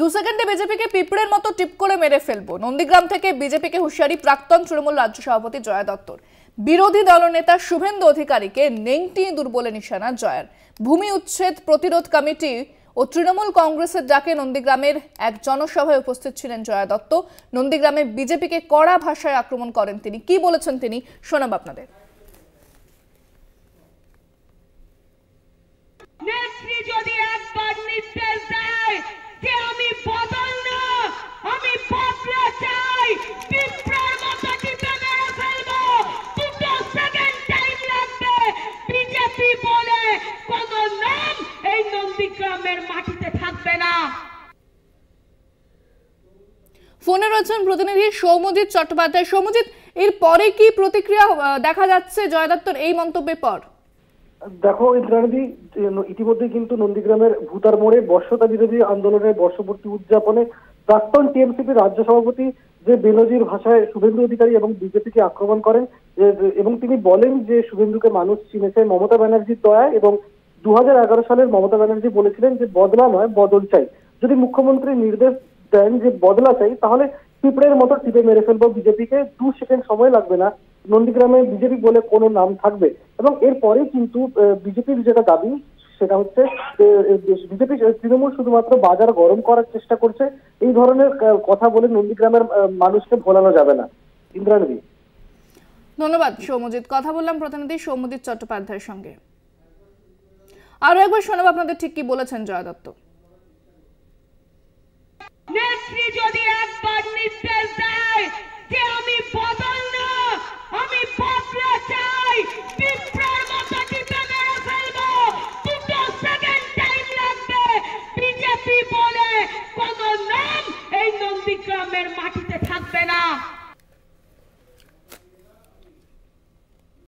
দু সেকেন্ডে বিজেপিকে পিঁপড়ের মতো টিপ করে মেরে ফেলবো, নন্দীগ্রাম থেকে বিজেপিকে হুঁশিয়ারি প্রাক্তন তৃণমূল রাজ্য সভাপতি জয়া দত্তর। বিরোধী দলনেতা শুভেন্দু অধিকারীকে নেংটি ইঁদুর বলে নিশানা জয়ার। ভূমি উচ্ছেদ প্রতিরোধ কমিটি ও তৃণমূল কংগ্রেসের ডাকে নন্দীগ্রামের এক জনসভায় উপস্থিত ছিলেন জয়া দত্ত। নন্দীগ্রামে বিজেপিকে কড়া ভাষায় আক্রমণ করেন তিনি। কি বলেছেন তিনি শোনাব আপনাদের। নেত্রী যদি একবার নির্দেশ দেয় যে আমি বদল না, আমি বদলা চাই, পিঁপড়ার মতো টিপে মেরে ফেলবো, 2 সেকেন্ড টাইম লাগবে। বিজেপি বলে কোন নাম এই নন্দীগ্রামের মাটিতে থাকবে না। ফোনে রয়েছেন প্রতিনিধি সৌম্যজিৎ চট্টোপাধ্যায়। সৌম্যজিৎ, এর পরে কি প্রতিক্রিয়া দেখা যাচ্ছে জয়া দত্তর এই মন্তব্যের পর? দেখো ইন্দ্রাণী, ইতিমধ্যে কিন্তু নন্দীগ্রামের ভূতার মোড়ে বর্ষতা বিরোধী আন্দোলনের বর্ষপূর্তি উদযাপনে প্রাক্তন টিএমসিপি রাজ্য সভাপতি যে বেনজির ভাষায় শুভেন্দু অধিকারী এবং বিজেপিকে আক্রমণ করেন এবং তিনি বলেন যে শুভেন্দুকে মানুষ চিনেছে মমতা ব্যানার্জির দয়া, এবং 2011 সালের মমতা ব্যানার্জি বলেছিলেন যে বদলা নয় বদল চাই। যদি মুখ্যমন্ত্রী নির্দেশ দেন যে বদলা চাই, তাহলে পিঁপড়ের মতো টিপে মেরে ফেলবো বিজেপিকে, 2 সেকেন্ড সময় লাগবে না, নন্দীগ্রামে বিজেপি বলে কোনো নাম থাকবে। এবং এরপরে কিন্তু বিজেপির যেটা দাবি সেটা হচ্ছে বিজেপি তৃণমূল শুধুমাত্র বাজার গরম করার চেষ্টা করছে, এই ধরনের কথা বলে নন্দীগ্রামের মানুষকে ভোলানো যাবে না। ইন্দ্রাণী, ধন্যবাদ সৌম্যজিৎ। কথা বললাম প্রতিনিধি সৌম্যজিৎ চট্টোপাধ্যায়ের সঙ্গে। আরো একবার শোনাবো আপনাদের ঠিক কি বলেছেন জয়া দত্ত। নেত্রী যদি একবার নির্দেশ দেয় যে আমি বদল না, আমি বদলা চাই, পিঁপড়ার মতো টিপে মেরে ফেলবো, 2 সেকেন্ড টাইম লাগবে। বিজেপি বলে কোন নাম এই নন্দীগ্রামের মাটি